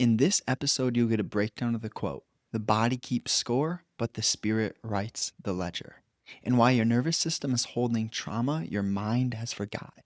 In this episode, you'll get a breakdown of the quote, "The body keeps score, but the spirit writes the ledger," and why your nervous system is holding trauma your mind has forgotten.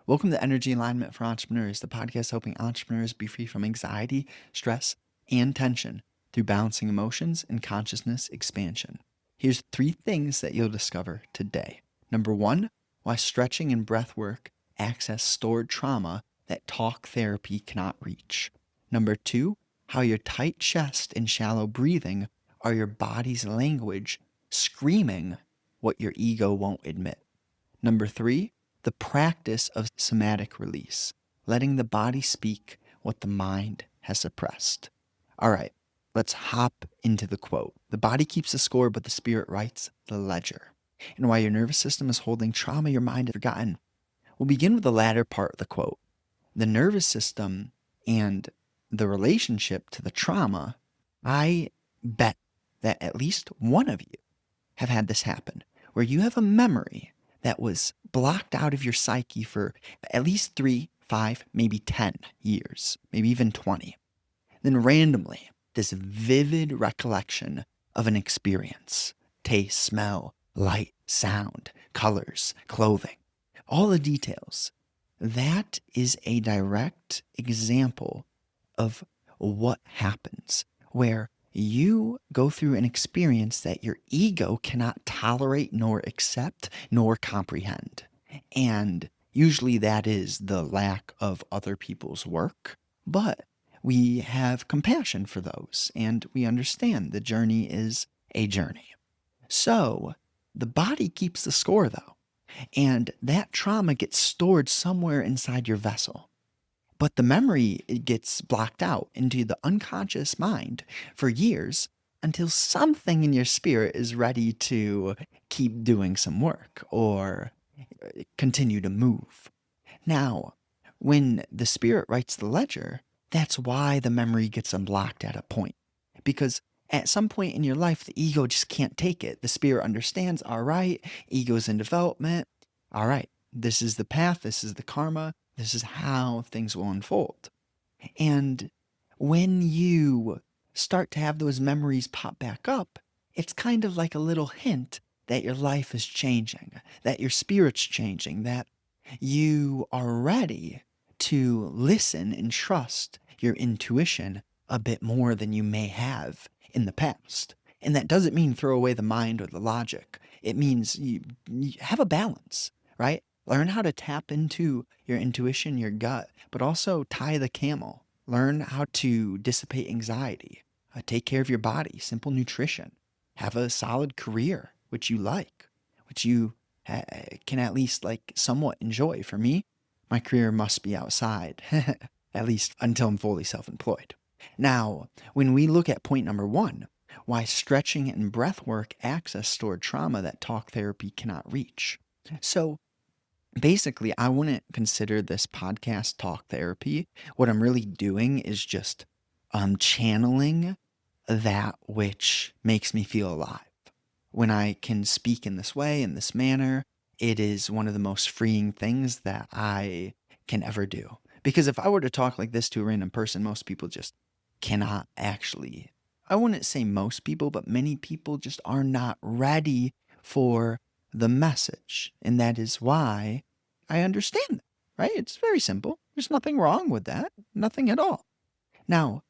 Welcome to Energy Alignment for Entrepreneurs, the podcast helping entrepreneurs be free from anxiety, stress, and tension through balancing emotions and consciousness expansion. Here's 3 things that you'll discover today. Number 1, why stretching and breath work access stored trauma that talk therapy cannot reach. Number 2, how your tight chest and shallow breathing are your body's language screaming what your ego won't admit. Number 3, the practice of somatic release, letting the body speak what the mind has suppressed. All right, let's hop into the quote. The body keeps the score, but the spirit writes the ledger. And why your nervous system is holding trauma your mind has forgotten. We'll begin with the latter part of the quote. The nervous system and the relationship to the trauma, I bet that at least one of you have had this happen, where you have a memory that was blocked out of your psyche for at least 3, 5, maybe 10 years, maybe even 20. Then randomly, this vivid recollection of an experience, taste, smell, light, sound, colors, clothing, all the details, that is a direct example of what happens where you go through an experience that your ego cannot tolerate nor accept nor comprehend. And usually that is the lack of other people's work, but we have compassion for those and we understand the journey is a journey. So the body keeps the score though, and that trauma gets stored somewhere inside your vessel. But the memory, it gets blocked out into the unconscious mind for years until something in your spirit is ready to keep doing some work or continue to move. Now, when the spirit writes the ledger, that's why the memory gets unblocked at a point. Because at some point in your life, the ego just can't take it. The spirit understands, all right, ego's in development. All right, this is the path, this is the karma, this is how things will unfold. And when you start to have those memories pop back up, it's kind of like a little hint that your life is changing, that your spirit's changing, that you are ready to listen and trust your intuition a bit more than you may have in the past. And that doesn't mean throw away the mind or the logic. It means you have a balance, right? Learn how to tap into your intuition, your gut, but also tie the camel. Learn how to dissipate anxiety. Take care of your body, simple nutrition. Have a solid career, which you like, which you can at least like somewhat enjoy. For me, my career must be outside, at least until I'm fully self-employed. Now, when we look at point number 1, why stretching and breath work access stored trauma that talk therapy cannot reach. So basically, I wouldn't consider this podcast talk therapy. What I'm really doing is just channeling that which makes me feel alive. When I can speak in this way, in this manner, it is one of the most freeing things that I can ever do. Because if I were to talk like this to a random person, most people just cannot actually. I wouldn't say most people, but many people just are not ready for the message. And that is why I understand that, right? It's very simple. There's nothing wrong with that. Nothing at all. Now,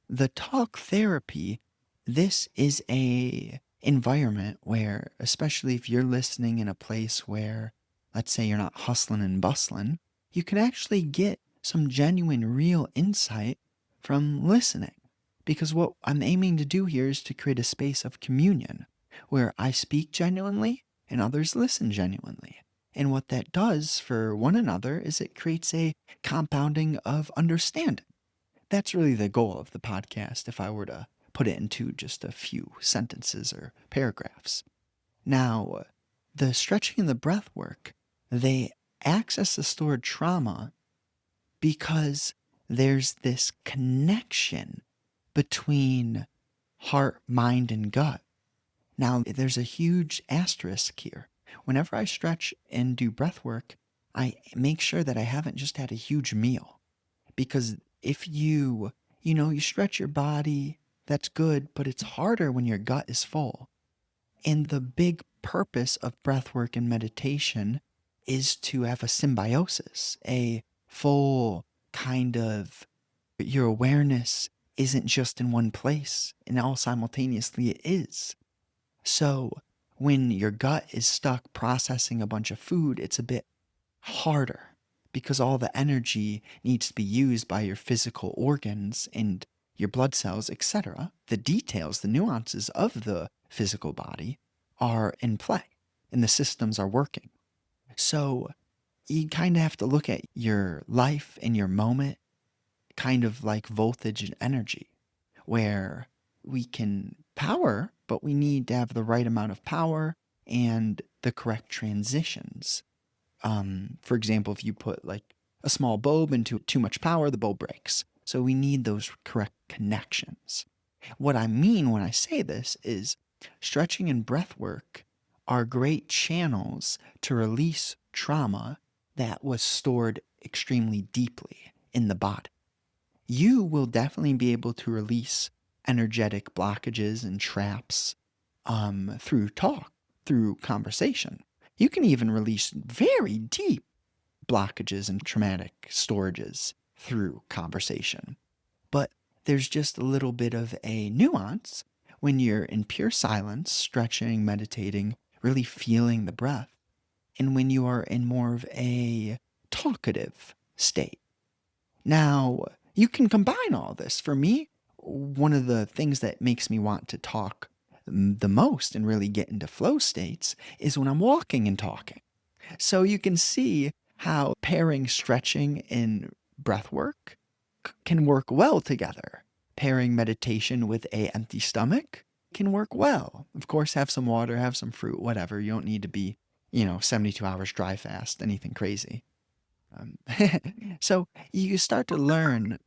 the talk therapy, this is a environment where, especially if you're listening in a place where, let's say you're not hustling and bustling, you can actually get some genuine, real insight from listening. Because what I'm aiming to do here is to create a space of communion where I speak genuinely and others listen genuinely. And what that does for one another is it creates a compounding of understanding. That's really the goal of the podcast, if I were to put it into just a few sentences or paragraphs. Now, the stretching and the breath work, they access the stored trauma because there's this connection between heart, mind, and gut. Now, there's a huge asterisk here. Whenever I stretch and do breath work, I make sure that I haven't just had a huge meal. Because if you You stretch your body, that's good, but it's harder when your gut is full. And the big purpose of breathwork and meditation is to have a symbiosis, a full kind of your awareness isn't just in one place, and all simultaneously it is. So when your gut is stuck processing a bunch of food, it's a bit harder because all the energy needs to be used by your physical organs and your blood cells, etc. The details, the nuances of the physical body are in play and the systems are working. So you kind of have to look at your life and your moment kind of like voltage and energy, where we can power, but we need to have the right amount of power and the correct transitions. For example, if you put like a small bulb into too much power, the bulb breaks. So we need those correct connections. What I mean when I say this is stretching and breath work are great channels to release trauma that was stored extremely deeply in the body. You will definitely be able to release energetic blockages and traps through talk, through conversation. You can even release very deep blockages and traumatic storages through conversation. But there's just a little bit of a nuance when you're in pure silence, stretching, meditating, really feeling the breath, and when you are in more of a talkative state. Now, you can combine all this. For me, one of the things that makes me want to talk the most and really get into flow states is when I'm walking and talking. So you can see how pairing stretching and breath work can work well together. Pairing meditation with a empty stomach can work well. Of course, have some water, have some fruit, whatever. You don't need to be, 72 hours dry fast, anything crazy. Um, so you start to learn,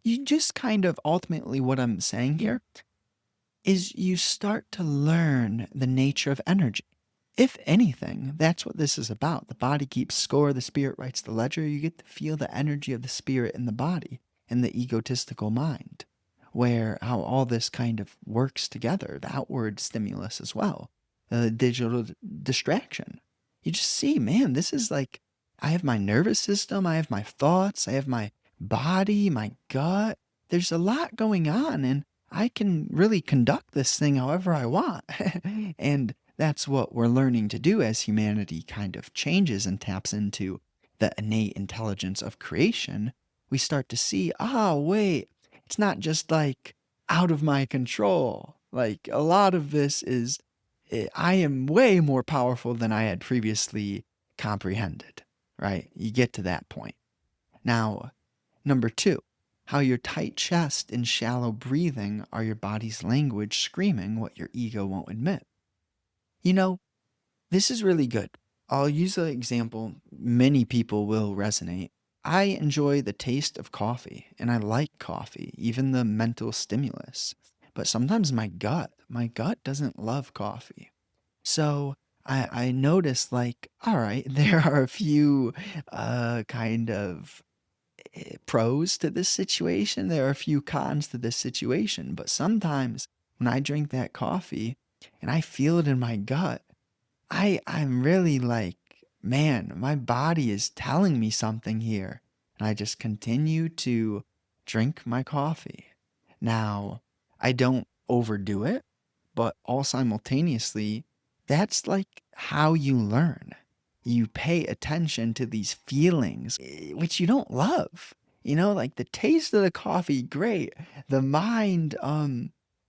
you just kind of ultimately what I'm saying here is you start to learn the nature of energy. If anything, that's what this is about. The body keeps score, the spirit writes the ledger. You get to feel the energy of the spirit in the body and the egotistical mind, where how all this kind of works together, the outward stimulus as well, the digital distraction. You just see, man, this is like, I have my nervous system, I have my thoughts, I have my body, my gut. There's a lot going on, and I can really conduct this thing however I want. And that's what we're learning to do as humanity kind of changes and taps into the innate intelligence of creation. We start to see, wait, it's not just like out of my control. Like a lot of this is, I am way more powerful than I had previously comprehended, right? You get to that point. Now, number two, how your tight chest and shallow breathing are your body's language screaming what your ego won't admit. You know, this is really good. I'll use an example many people will resonate. I enjoy the taste of coffee and I like coffee, even the mental stimulus. But sometimes my gut doesn't love coffee. So I noticed like, all right, there are a few kind of pros to this situation. There are a few cons to this situation. But sometimes when I drink that coffee and I feel it in my gut, I'm really like, man, my body is telling me something here. And I just continue to drink my coffee. Now, I don't overdo it, but all simultaneously, that's like how you learn. You pay attention to these feelings, which you don't love. Like the taste of the coffee, great. The mind,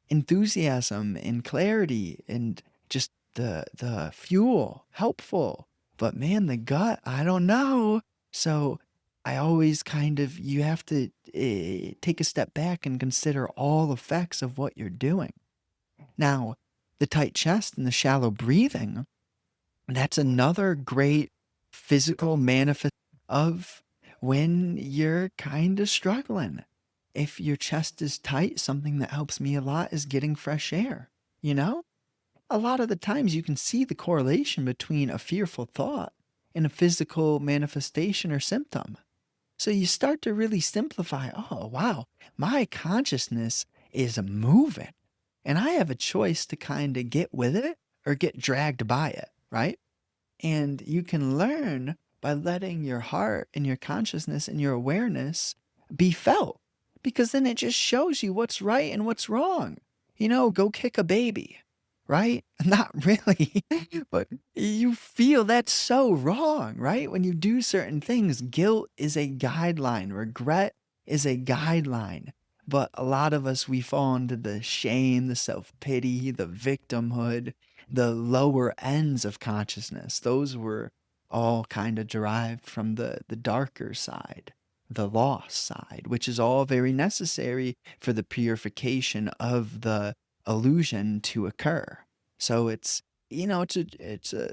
enthusiasm and clarity and just the fuel, helpful. But man, the gut, I don't know. So I always kind of, you have to take a step back and consider all effects of what you're doing. Now, the tight chest and the shallow breathing, that's another great physical manifest of when you're kind of struggling. If your chest is tight, something that helps me a lot is getting fresh air, you know? A lot of the times you can see the correlation between a fearful thought and a physical manifestation or symptom. So you start to really simplify, oh, wow, my consciousness is moving. And I have a choice to kind of get with it or get dragged by it, right? And you can learn by letting your heart and your consciousness and your awareness be felt, because then it just shows you what's right and what's wrong. Go kick a baby, right? Not really, but you feel that's so wrong, right? When you do certain things, guilt is a guideline, regret is a guideline. But a lot of us, we fall into the shame, the self pity, the victimhood, the lower ends of consciousness. Those were all kind of derived from the darker side, the lost side, which is all very necessary for the purification of the illusion to occur. So it's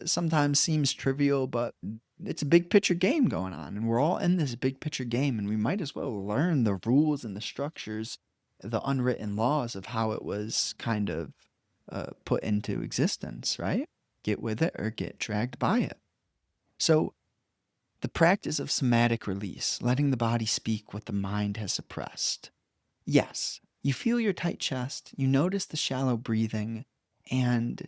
sometimes seems trivial, but it's a big picture game going on, and we're all in this big picture game, and we might as well learn the rules and the structures, the unwritten laws of how it was kind of put into existence, right? Get with it or get dragged by it. So, the practice of somatic release, letting the body speak what the mind has suppressed. Yes, you feel your tight chest, you notice the shallow breathing, and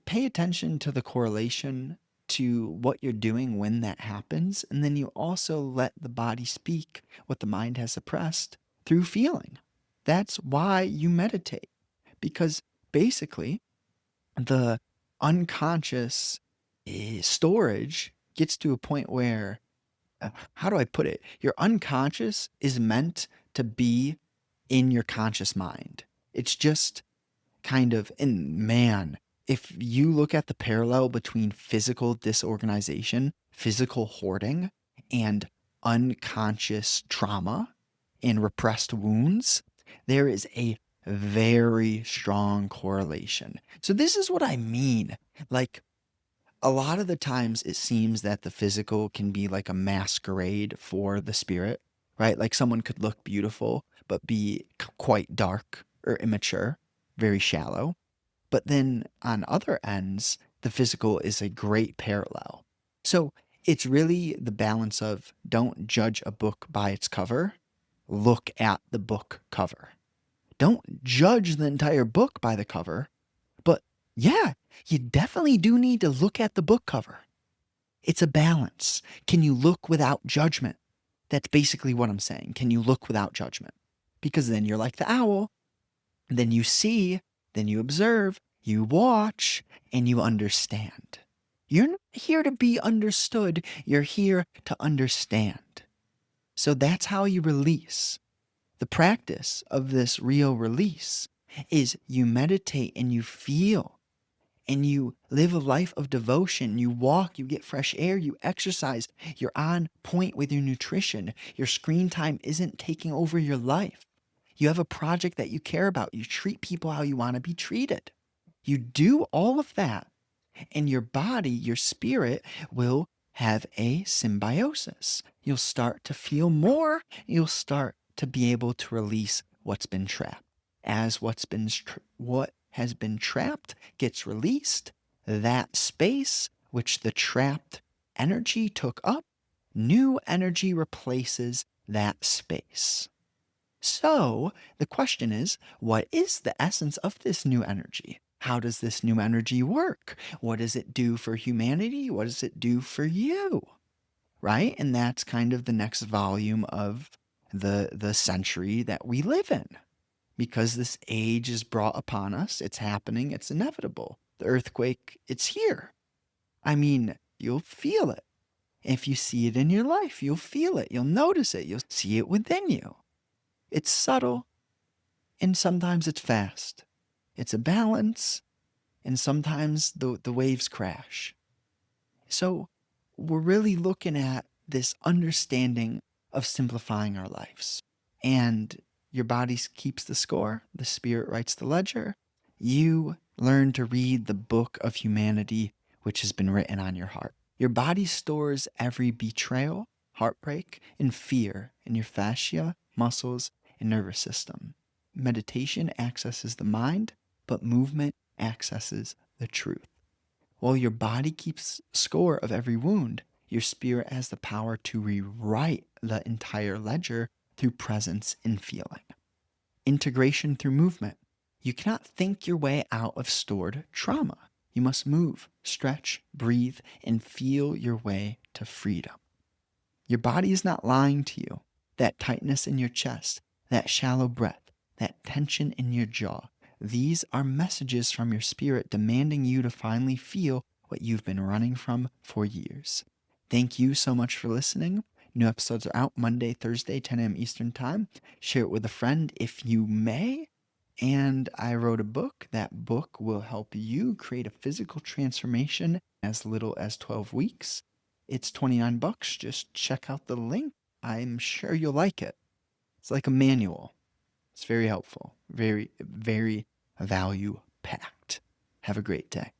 pay attention to the correlation to what you're doing when that happens. And then you also let the body speak what the mind has suppressed through feeling. That's why you meditate, because basically, the unconscious storage gets to a point where, how do I put it? Your unconscious is meant to be in your conscious mind. It's just kind of, and man, if you look at the parallel between physical disorganization, physical hoarding, and unconscious trauma and repressed wounds, there is a very strong correlation. So, this is what I mean. Like, a lot of the times it seems that the physical can be like a masquerade for the spirit, right? Like someone could look beautiful, but be quite dark or immature, very shallow. But then on other ends, the physical is a great parallel. So it's really the balance of don't judge a book by its cover, look at the book cover. Don't judge the entire book by the cover, but yeah, you definitely do need to look at the book cover. It's a balance. Can you look without judgment? That's basically what I'm saying. Can you look without judgment? Because then you're like the owl. Then you see, then you observe, you watch, and you understand. You're not here to be understood, you're here to understand. So that's how you release. The practice of this real release is you meditate and you feel and you live a life of devotion. You walk, you get fresh air, you exercise, you're on point with your nutrition. Your screen time isn't taking over your life. You have a project that you care about. You treat people how you want to be treated. You do all of that, and your body, your spirit will have a symbiosis. You'll start to feel more. You'll start to be able to release what's been trapped. As what has been trapped gets released, that space which the trapped energy took up, new energy replaces that space. So the question is, what is the essence of this new energy? How does this new energy work? What does it do for humanity? What does it do for you? Right? And that's kind of the next volume of the century that we live in. Because this age is brought upon us, it's happening, it's inevitable. The earthquake, it's here. I mean, you'll feel it. If you see it in your life, you'll feel it, you'll notice it, you'll see it within you. It's subtle, and sometimes it's fast. It's a balance, and sometimes the waves crash. So we're really looking at this understanding of simplifying our lives. And your body keeps the score, the spirit writes the ledger. You learn to read the book of humanity which has been written on your heart. Your body stores every betrayal, heartbreak, and fear in your fascia, muscles, and nervous system. Meditation accesses the mind, but movement accesses the truth. While your body keeps score of every wound, your spirit has the power to rewrite the entire ledger through presence and feeling. Integration through movement. You cannot think your way out of stored trauma. You must move, stretch, breathe, and feel your way to freedom. Your body is not lying to you. That tightness in your chest, that shallow breath, that tension in your jaw, these are messages from your spirit demanding you to finally feel what you've been running from for years. Thank you so much for listening. New episodes are out Monday, Thursday, 10 a.m. Eastern Time. Share it with a friend if you may. And I wrote a book. That book will help you create a physical transformation as little as 12 weeks. It's $29. Just check out the link. I'm sure you'll like it. It's like a manual. It's very helpful. Very, very value packed. Have a great day.